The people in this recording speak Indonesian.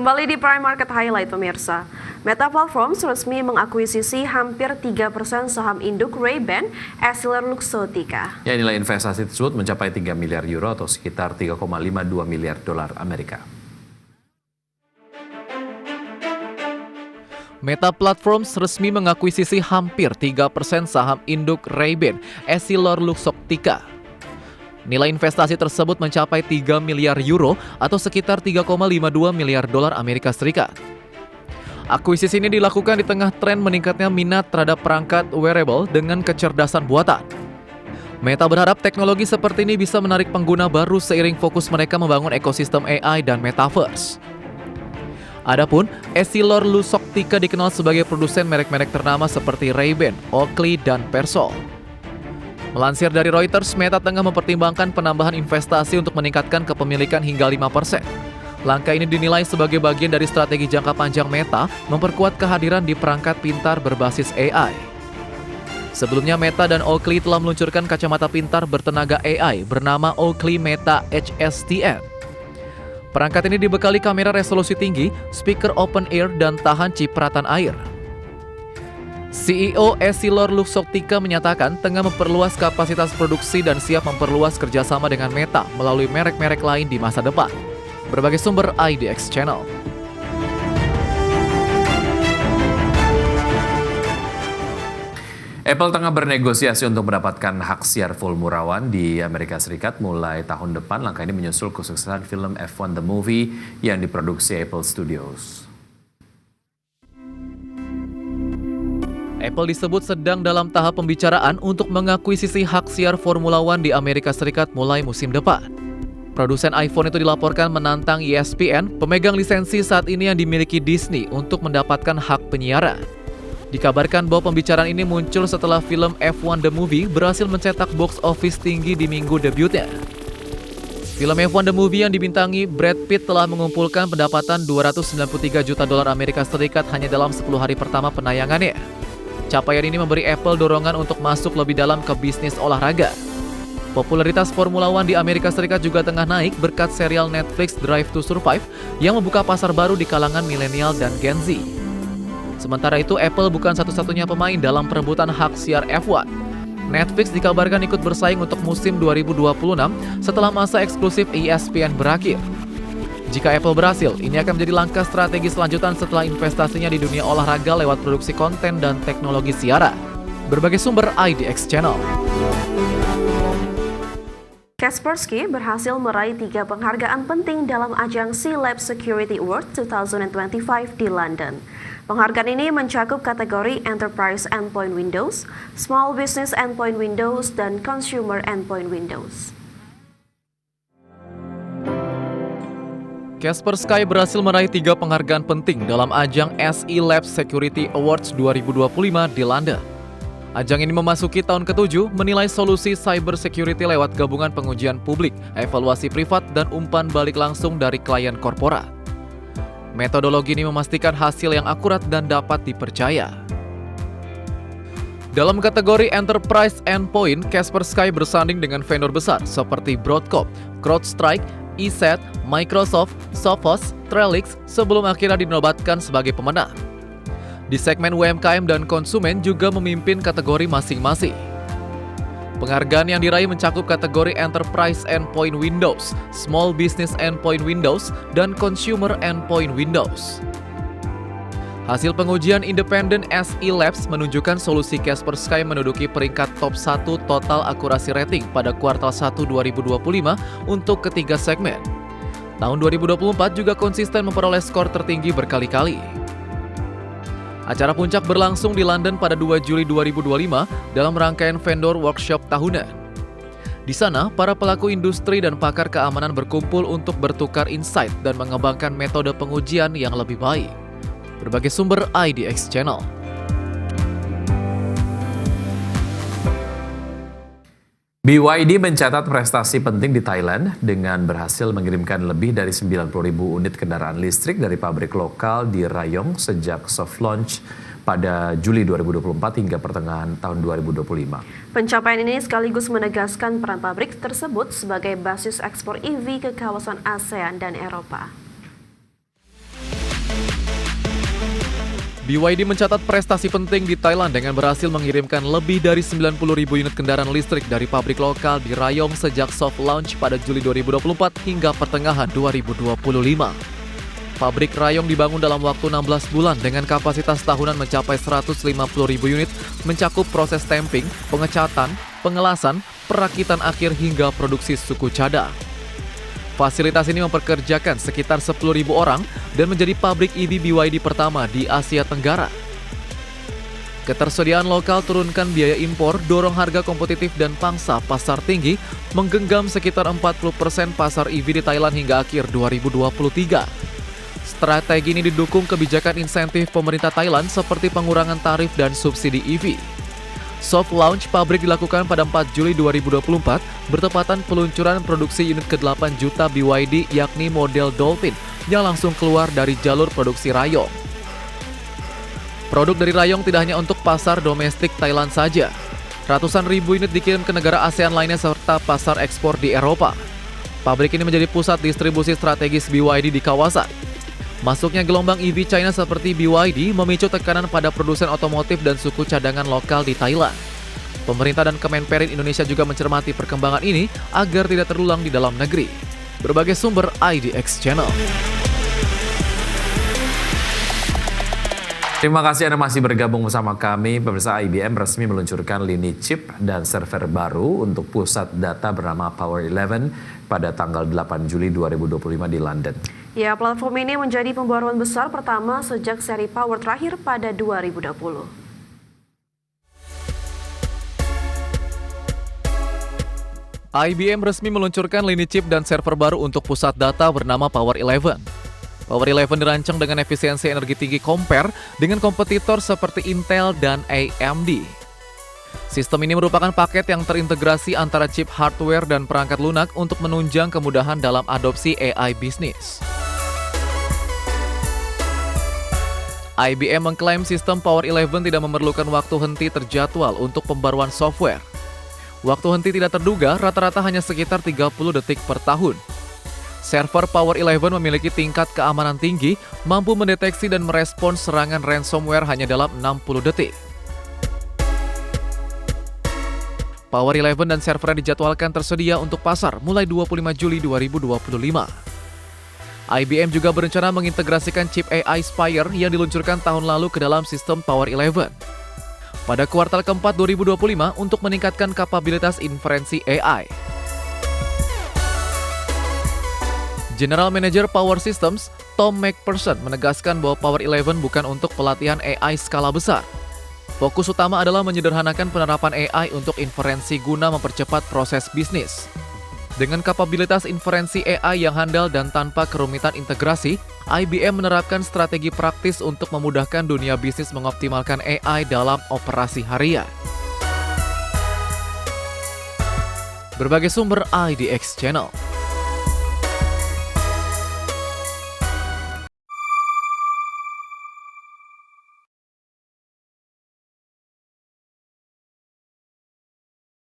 Kembali di Prime Market Highlight pemirsa. Meta Platforms resmi mengakuisisi hampir 3% saham induk Ray-Ban EssilorLuxottica. Ya, nilai investasi tersebut mencapai 3 miliar euro atau sekitar 3,52 miliar dolar Amerika. Meta Platforms resmi mengakuisisi hampir 3% saham induk Ray-Ban EssilorLuxottica. Nilai investasi tersebut mencapai 3 miliar euro atau sekitar 3,52 miliar dolar Amerika Serikat. Akuisisi ini dilakukan di tengah tren meningkatnya minat terhadap perangkat wearable dengan kecerdasan buatan. Meta berharap teknologi seperti ini bisa menarik pengguna baru seiring fokus mereka membangun ekosistem AI dan Metaverse. Adapun EssilorLuxottica dikenal sebagai produsen merek-merek ternama seperti Ray-Ban, Oakley, dan Persol. Melansir dari Reuters, Meta tengah mempertimbangkan penambahan investasi untuk meningkatkan kepemilikan hingga 5%. Langkah ini dinilai sebagai bagian dari strategi jangka panjang Meta memperkuat kehadiran di perangkat pintar berbasis AI. Sebelumnya Meta dan Oakley telah meluncurkan kacamata pintar bertenaga AI bernama Oakley Meta HSTN. Perangkat ini dibekali kamera resolusi tinggi, speaker open ear, dan tahan cipratan air. CEO EssilorLuxottica menyatakan tengah memperluas kapasitas produksi dan siap memperluas kerjasama dengan Meta melalui merek-merek lain di masa depan. Berbagai sumber IDX Channel. Apple tengah bernegosiasi untuk mendapatkan hak siar Formula One di Amerika Serikat mulai tahun depan. Langkah ini menyusul kesuksesan film F1 The Movie yang diproduksi Apple Studios. Apple disebut sedang dalam tahap pembicaraan untuk mengakuisisi hak siar Formula One di Amerika Serikat mulai musim depan. Produsen iPhone itu dilaporkan menantang ESPN, pemegang lisensi saat ini yang dimiliki Disney, untuk mendapatkan hak penyiaran. Dikabarkan bahwa pembicaraan ini muncul setelah film F1 The Movie berhasil mencetak box office tinggi di minggu debutnya. Film F1 The Movie yang dibintangi Brad Pitt telah mengumpulkan pendapatan 293 juta dolar Amerika Serikat hanya dalam 10 hari pertama penayangannya. Capaian ini memberi Apple dorongan untuk masuk lebih dalam ke bisnis olahraga. Popularitas Formula One di Amerika Serikat juga tengah naik berkat serial Netflix Drive to Survive yang membuka pasar baru di kalangan milenial dan Gen Z. Sementara itu, Apple bukan satu-satunya pemain dalam perebutan hak siar F1. Netflix dikabarkan ikut bersaing untuk musim 2026 setelah masa eksklusif ESPN berakhir. Jika Apple berhasil, ini akan menjadi langkah strategi selanjutan setelah investasinya di dunia olahraga lewat produksi konten dan teknologi siaran. Berbagai sumber IDX Channel. Kaspersky berhasil meraih 3 penghargaan penting dalam ajang C-Lab Security Award 2025 di London. Penghargaan ini mencakup kategori Enterprise Endpoint Windows, Small Business Endpoint Windows, dan Consumer Endpoint Windows. Kaspersky berhasil meraih 3 penghargaan penting dalam ajang SE Lab Security Awards 2025 di London. Ajang ini memasuki tahun ke-7 menilai solusi cyber security lewat gabungan pengujian publik, evaluasi privat, dan umpan balik langsung dari klien korporat. Metodologi ini memastikan hasil yang akurat dan dapat dipercaya. Dalam kategori Enterprise Endpoint, Kaspersky bersanding dengan vendor besar seperti Broadcom, CrowdStrike, ESET, Microsoft, Sophos, Trellix sebelum akhirnya dinobatkan sebagai pemenang. Di segmen UMKM dan konsumen juga memimpin kategori masing-masing. Penghargaan yang diraih mencakup kategori Enterprise Endpoint Windows, Small Business Endpoint Windows, dan Consumer Endpoint Windows. Hasil pengujian independen SE Labs menunjukkan solusi Kaspersky menduduki peringkat top 1 total akurasi rating pada kuartal 1 2025 untuk ketiga segmen. Tahun 2024 juga konsisten memperoleh skor tertinggi berkali-kali. Acara puncak berlangsung di London pada 2 Juli 2025 dalam rangkaian vendor workshop tahunan. Di sana, para pelaku industri dan pakar keamanan berkumpul untuk bertukar insight dan mengembangkan metode pengujian yang lebih baik. Berbagai sumber IDX Channel. BYD mencatat prestasi penting di Thailand dengan berhasil mengirimkan lebih dari 90.000 unit kendaraan listrik dari pabrik lokal di Rayong sejak soft launch pada Juli 2024 hingga pertengahan tahun 2025. Pencapaian ini sekaligus menegaskan peran pabrik tersebut sebagai basis ekspor EV ke kawasan ASEAN dan Eropa. BYD mencatat prestasi penting di Thailand dengan berhasil mengirimkan lebih dari 90.000 unit kendaraan listrik dari pabrik lokal di Rayong sejak soft launch pada Juli 2024 hingga pertengahan 2025. Pabrik Rayong dibangun dalam waktu 16 bulan dengan kapasitas tahunan mencapai 150.000 unit, mencakup proses stamping, pengecatan, pengelasan, perakitan akhir hingga produksi suku cadang. Fasilitas ini memperkerjakan sekitar 10.000 orang dan menjadi pabrik EV BYD pertama di Asia Tenggara. Ketersediaan lokal turunkan biaya impor, dorong harga kompetitif dan pangsa pasar tinggi, menggenggam sekitar 40% pasar EV di Thailand hingga akhir 2023. Strategi ini didukung kebijakan insentif pemerintah Thailand seperti pengurangan tarif dan subsidi EV. Soft launch pabrik dilakukan pada 4 Juli 2024, bertepatan peluncuran produksi unit ke-8 juta BYD yakni model Dolphin yang langsung keluar dari jalur produksi Rayong. Produk dari Rayong tidak hanya untuk pasar domestik Thailand saja. Ratusan ribu unit dikirim ke negara ASEAN lainnya serta pasar ekspor di Eropa. Pabrik ini menjadi pusat distribusi strategis BYD di kawasan. Masuknya gelombang EV China seperti BYD memicu tekanan pada produsen otomotif dan suku cadangan lokal di Thailand. Pemerintah dan Kemenperin Indonesia juga mencermati perkembangan ini agar tidak terulang di dalam negeri. Berbagai sumber IDX Channel. Terima kasih Anda masih bergabung bersama kami. Pemirsa, IBM resmi meluncurkan lini chip dan server baru untuk pusat data bernama Power11 pada tanggal 8 Juli 2025 di London. Ya, platform ini menjadi pembaruan besar pertama sejak seri Power terakhir pada 2020. IBM resmi meluncurkan lini chip dan server baru untuk pusat data bernama Power11. Power11 dirancang dengan efisiensi energi tinggi compare dengan kompetitor seperti Intel dan AMD. Sistem ini merupakan paket yang terintegrasi antara chip hardware dan perangkat lunak untuk menunjang kemudahan dalam adopsi AI bisnis. IBM mengklaim sistem Power11 tidak memerlukan waktu henti terjadwal untuk pembaruan software. Waktu henti tidak terduga rata-rata hanya sekitar 30 detik per tahun. Server Power11 memiliki tingkat keamanan tinggi, mampu mendeteksi dan merespons serangan ransomware hanya dalam 60 detik. Power11 dan servernya dijadwalkan tersedia untuk pasar mulai 25 Juli 2025. IBM juga berencana mengintegrasikan chip AI Spire yang diluncurkan tahun lalu ke dalam sistem Power11 pada kuartal keempat 2025 untuk meningkatkan kapabilitas inferensi AI. General Manager Power Systems, Tom McPherson, menegaskan bahwa Power11 bukan untuk pelatihan AI skala besar. Fokus utama adalah menyederhanakan penerapan AI untuk inferensi guna mempercepat proses bisnis. Dengan kapabilitas inferensi AI yang handal dan tanpa kerumitan integrasi, IBM menerapkan strategi praktis untuk memudahkan dunia bisnis mengoptimalkan AI dalam operasi harian. Berbagai sumber IDX Channel.